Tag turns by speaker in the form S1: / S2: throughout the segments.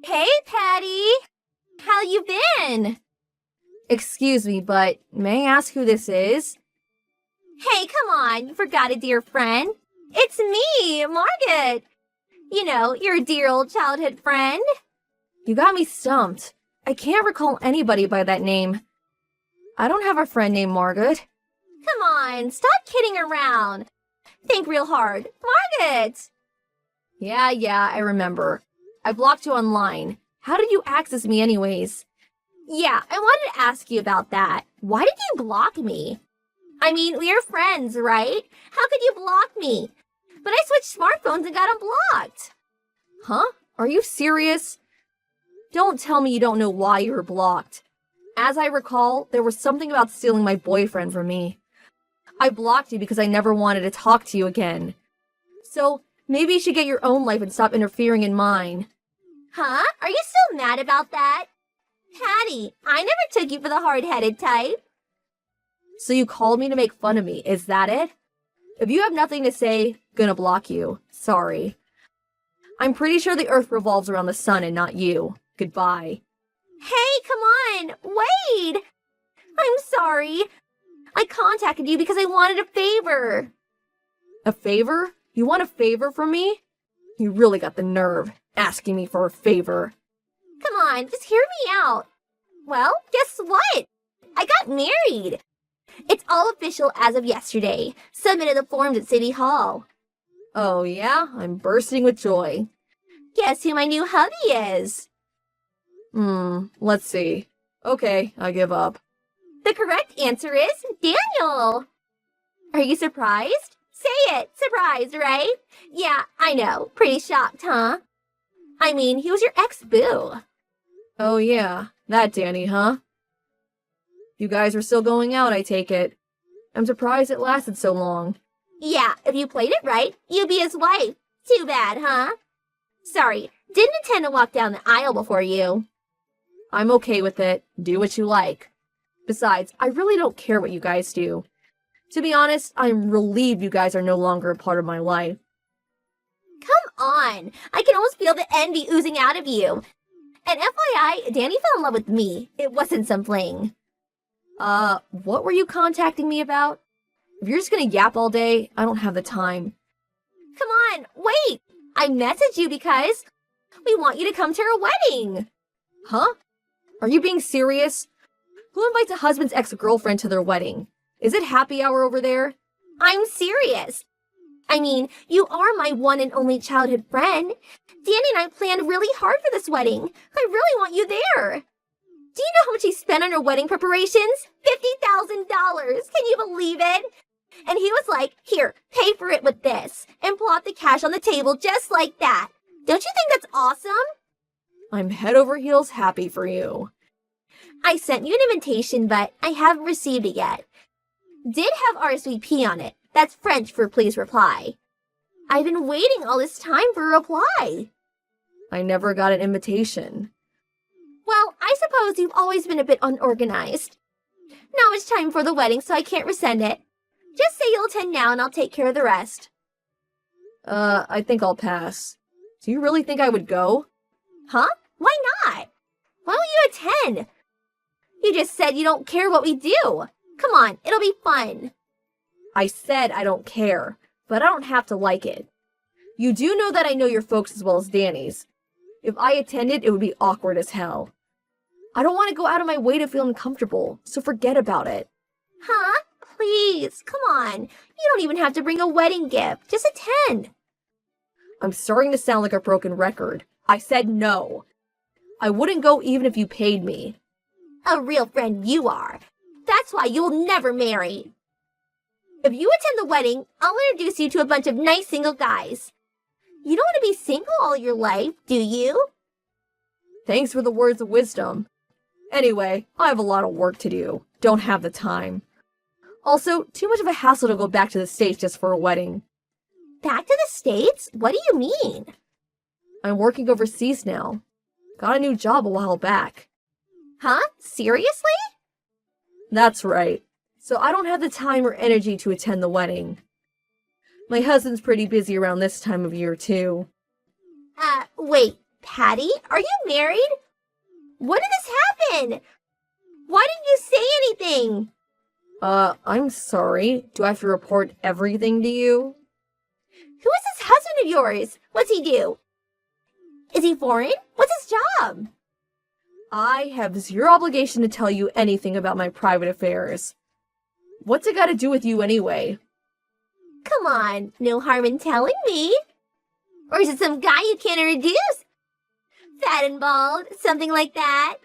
S1: Hey, Patty! How you been? Excuse me, but may I ask who this is? Hey, come on, you forgot a dear friend. It's me, Margaret. You know, your dear old childhood friend. You got me stumped. I can't recall anybody by that name. I don't have a friend named Margaret. Come on, stop kidding around. Think real hard. Margaret! Yeah, I remember. I blocked you online. How did you access me anyways? Yeah, I wanted to ask you about that. Why did you block me? I mean, we're friends, right? How could you block me? But I switched smartphones and got unblocked. Huh? Are you serious? Don't tell me you don't know why you were blocked. As I recall, there was something about stealing my boyfriend from me. I blocked you because I never wanted to talk to you again. So, maybe you should get your own life and stop interfering in mine. Huh? Are you still mad about that? Patty, I never took you for the hard-headed type. So you called me to make fun of me, is that it? If you have nothing to say, gonna block you. Sorry. I'm pretty sure the Earth revolves around the sun and not you. Goodbye. Hey, come on! Wait! I'm sorry. I contacted you because I wanted a favor. A favor? You want a favor from me? You really got the nerve, asking me for a favor. Come on, just hear me out. Well, guess what? I got married. It's all official as of yesterday. Submitted the forms at City Hall. Oh yeah? I'm bursting with joy. Guess who my new hubby is? Let's see. Okay, I give up. The correct answer is Daniel. Are you surprised? Say it, surprised, right? Yeah, I know. Pretty shocked, huh? I mean, he was your ex-boo. Oh yeah, that Danny, huh? You guys are still going out, I take it. I'm surprised it lasted so long. Yeah, if you played it right, you'd be his wife. Too bad, huh? Sorry, didn't intend to walk down the aisle before you. I'm okay with it. Do what you like. Besides, I really don't care what you guys do. To be honest, I'm relieved you guys are no longer a part of my life. Come on! I can almost feel the envy oozing out of you. And FYI, Danny fell in love with me. It wasn't some fling. What were you contacting me about? If you're just gonna yap all day, I don't have the time. Come on, wait! I messaged you because we want you to come to our wedding. Huh? Are you being serious? Who invites a husband's ex-girlfriend to their wedding? Is it happy hour over there? I'm serious. I mean, you are my one and only childhood friend. Danny and I planned really hard for this wedding. I really want you there. Do you know how much he spent on our wedding preparations? $50,000. Can you believe it? And he was like, here, pay for it with this. And plot the cash on the table just like that. Don't you think that's awesome? I'm head over heels happy for you. I sent you an invitation, but I haven't received it yet. Did have RSVP on it. That's French for please reply. I've been waiting all this time for a reply. I never got an invitation. Well, I suppose you've always been a bit unorganized. Now it's time for the wedding, so I can't resend it. Just say you'll attend now and I'll take care of the rest. I think I'll pass. Do you really think I would go? Huh? Why not? Why won't you attend? You just said you don't care what we do. Come on, it'll be fun. I said I don't care, but I don't have to like it. You do know that I know your folks as well as Danny's. If I attended, it would be awkward as hell. I don't want to go out of my way to feel uncomfortable, so forget about it. Huh? Please, come on. You don't even have to bring a wedding gift. Just attend. I'm starting to sound like a broken record. I said no. I wouldn't go even if you paid me. A real friend you are. That's why you'll never marry. If you attend the wedding, I'll introduce you to a bunch of nice single guys. You don't want to be single all your life, do you? Thanks for the words of wisdom. Anyway, I have a lot of work to do. Don't have the time. Also, too much of a hassle to go back to the States just for a wedding. Back to the States? What do you mean? I'm working overseas now. Got a new job a while back. Huh? Seriously? That's right. So I don't have the time or energy to attend the wedding. My husband's pretty busy around this time of year, too. Wait, Patty, are you married? When did this happen? Why didn't you say anything?
S2: I'm sorry. Do I have to report everything to you?
S1: Who is this husband of yours? What's he do? Is he foreign? What's his job?
S2: I have zero obligation to tell you anything about my private affairs. What's it got to do with you anyway?
S1: Come on, no harm in telling me. Or is it some guy you can't introduce? Fat and bald, something like that.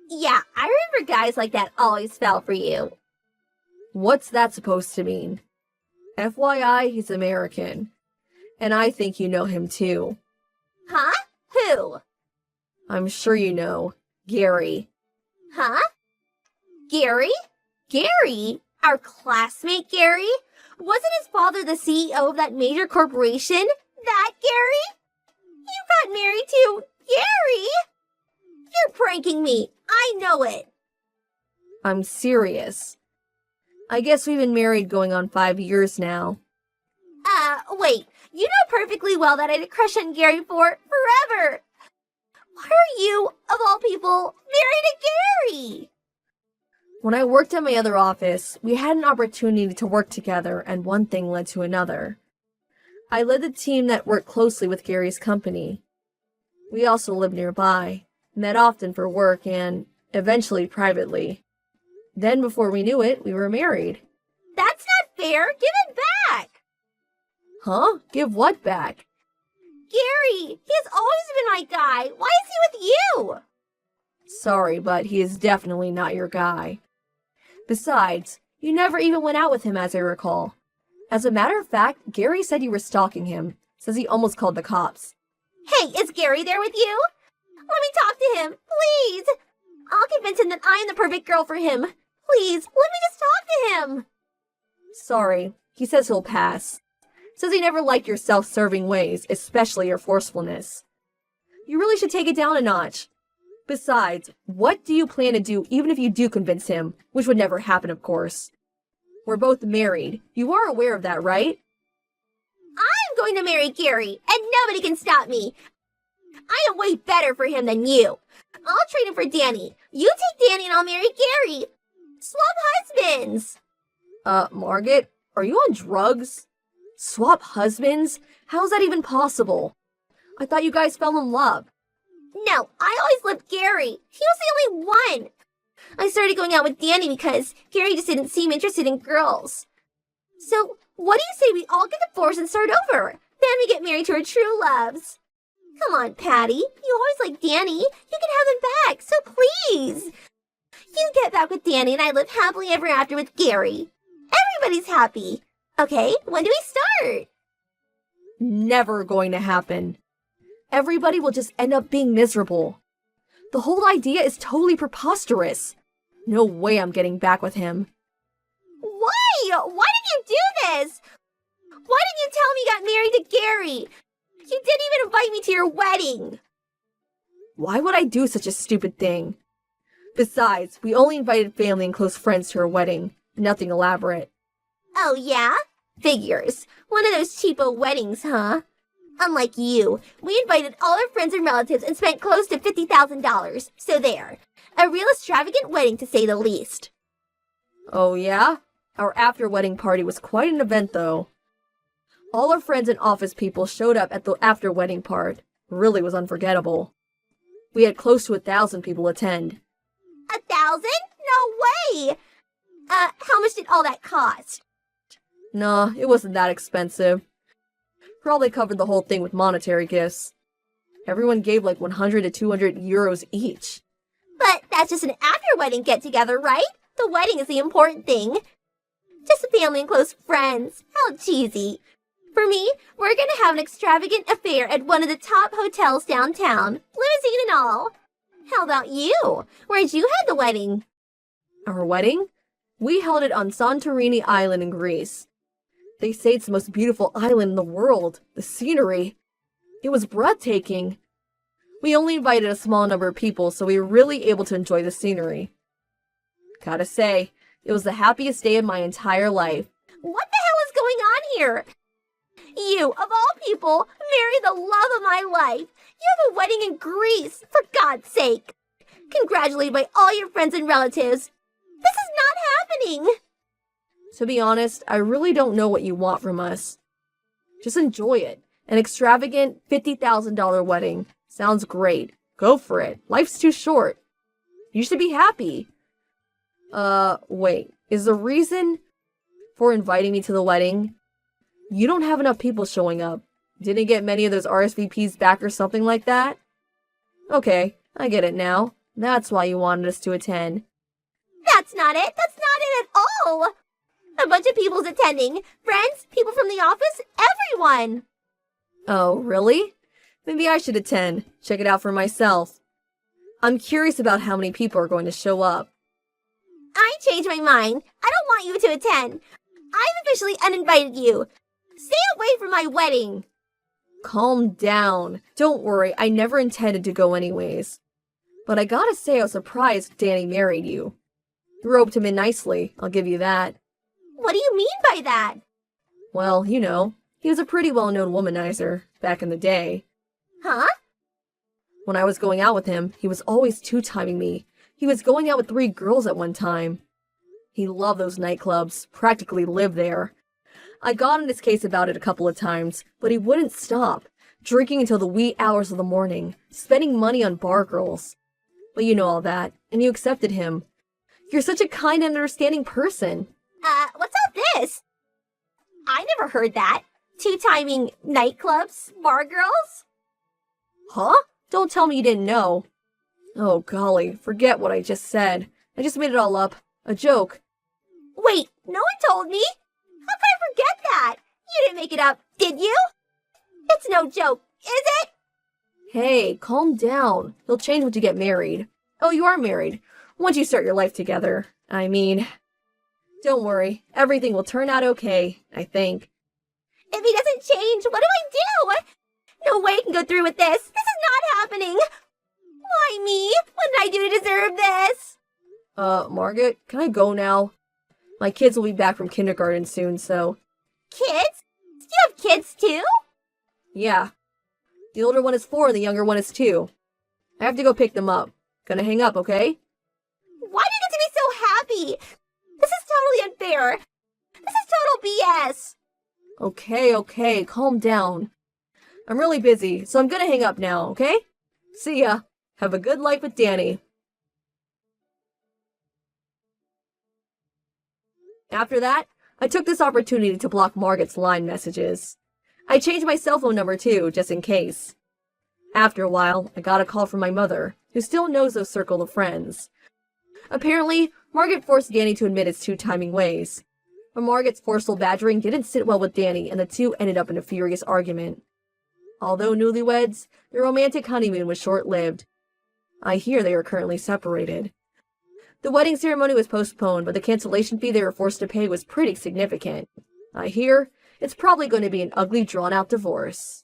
S1: Yeah, I remember guys like that always fell for you.
S2: What's that supposed to mean? FYI, he's American. And I think you know him too.
S1: Huh? Who?
S2: I'm sure you know. Gary.
S1: Huh? Gary? Gary? Our classmate Gary? Wasn't his father the CEO of that major corporation? That Gary? You got married to Gary? You're pranking me. I know it.
S2: I'm serious. I guess we've been married going on 5 years now.
S1: Wait. You know perfectly well that I had a crush on Gary for forever. Why are you, of all people, married to Gary?
S2: When I worked at my other office, we had an opportunity to work together, and one thing led to another. I led the team that worked closely with Gary's company. We also lived nearby, met often for work, and eventually privately. Then, before we knew it, we were married.
S1: That's not fair. Give it back.
S2: Huh? Give what back?
S1: Gary, he has always been my guy. Why is he with you?
S2: Sorry, but he is definitely not your guy. Besides, you never even went out with him, as I recall. As a matter of fact, Gary said you were stalking him. Says he almost called the cops.
S1: Hey, is Gary there with you? Let me talk to him, please. I'll convince him that I am the perfect girl for him. Please, let me just talk to him.
S2: Sorry, he says he'll pass. Says he never liked your self-serving ways, especially your forcefulness. You really should take it down a notch. Besides, what do you plan to do even if you do convince him? Which would never happen, of course. We're both married. You are aware of that, right?
S1: I'm going to marry Gary, and nobody can stop me. I am way better for him than you. I'll trade him for Danny. You take Danny and I'll marry Gary. Swap husbands.
S2: Margaret, are you on drugs? Swap husbands? How's that even possible? I thought you guys fell in love.
S1: No, I always loved Gary. He was the only one. I started going out with Danny because Gary just didn't seem interested in girls. So, what do you say we all get divorced and start over? Then we get married to our true loves. Come on, Patty. You always liked Danny. You can have him back, so please. You get back with Danny and I live happily ever after with Gary. Everybody's happy. Okay, when do we start?
S2: Never going to happen. Everybody will just end up being miserable. The whole idea is totally preposterous. No way I'm getting back with him.
S1: Why? Why did you do this? Why didn't you tell me you got married to Gary? You didn't even invite me to your wedding.
S2: Why would I do such a stupid thing? Besides, we only invited family and close friends to our wedding. Nothing elaborate.
S1: Oh, yeah? Figures. One of those cheapo weddings, huh? Unlike you, we invited all our friends and relatives and spent close to $50,000. So there. A real extravagant wedding, to say the least.
S2: Oh, yeah? Our after-wedding party was quite an event, though. All our friends and office people showed up at the after-wedding part. Really was unforgettable. We had close to 1,000 people attend.
S1: 1,000? No way! How much did all that cost?
S2: Nah, it wasn't that expensive. Probably covered the whole thing with monetary gifts. Everyone gave like 100 to 200 euros each.
S1: But that's just an after-wedding get-together, right? The wedding is the important thing. Just family and close friends. How cheesy. For me, we're gonna have an extravagant affair at one of the top hotels downtown. Limousine and all. How about you? Where'd you have the wedding?
S2: Our wedding? We held it on Santorini Island in Greece. They say it's the most beautiful island in the world. The scenery. It was breathtaking. We only invited a small number of people, so we were really able to enjoy the scenery. Gotta say, it was the happiest day of my entire life.
S1: What the hell is going on here? You, of all people, marry the love of my life. You have a wedding in Greece, for God's sake. Congratulated by all your friends and relatives. This is not happening.
S2: To be honest, I really don't know what you want from us. Just enjoy it. An extravagant $50,000 wedding. Sounds great. Go for it. Life's too short. You should be happy. Wait. Is the reason for inviting me to the wedding you don't have enough people showing up? Didn't get many of those RSVPs back or something like that? Okay, I get it now. That's why you wanted us to attend.
S1: That's not it. That's not it at all. A bunch of people's attending. Friends, people from the office, everyone.
S2: Oh, really? Maybe I should attend. Check it out for myself. I'm curious about how many people are going to show up.
S1: I changed my mind. I don't want you to attend. I've officially uninvited you. Stay away from my wedding.
S2: Calm down. Don't worry, I never intended to go anyways. But I gotta say I was surprised Danny married you. You roped him in nicely, I'll give you that.
S1: What do you mean by that?
S2: Well, you know, he was a pretty well-known womanizer back in the day.
S1: Huh?
S2: When I was going out with him, he was always two-timing me. He was going out with 3 girls at one time. He loved those nightclubs, practically lived there. I got in his case about it a couple of times, but he wouldn't stop, drinking until the wee hours of the morning, spending money on bar girls. But you know all that, and you accepted him. You're such a kind and understanding person.
S1: What's all this? I never heard that. Two-timing nightclubs, bar girls?
S2: Huh? Don't tell me you didn't know. Oh, golly, forget what I just said. I just made it all up. A joke.
S1: Wait, no one told me. How could I forget that? You didn't make it up, did you? It's no joke, is it?
S2: Hey, calm down. You'll change once you get married. Oh, you are married. Once you start your life together. I mean, don't worry. Everything will turn out okay, I think.
S1: If he doesn't change, what do I do? No way I can go through with this. This is not happening. Why me? What did I do to deserve this?
S2: Margaret, can I go now? My kids will be back from kindergarten soon, so...
S1: Kids? Do you have kids too?
S2: Yeah. The older one is 4 and the younger one is 2. I have to go pick them up. Gonna hang up, okay?
S1: Why do you get to be so happy? This is totally unfair. This is total BS.
S2: Okay, calm down. I'm really busy, so I'm gonna hang up now, okay? See ya. Have a good life with Danny. After that, I took this opportunity to block Margaret's line messages. I changed my cell phone number too, just in case. After a while, I got a call from my mother, who still knows those circle of friends. Apparently, Margaret forced Danny to admit his two-timing ways. But Margaret's forceful badgering didn't sit well with Danny, and the two ended up in a furious argument. Although newlyweds, their romantic honeymoon was short-lived. I hear they are currently separated. The wedding ceremony was postponed, but the cancellation fee they were forced to pay was pretty significant. I hear it's probably going to be an ugly, drawn-out divorce.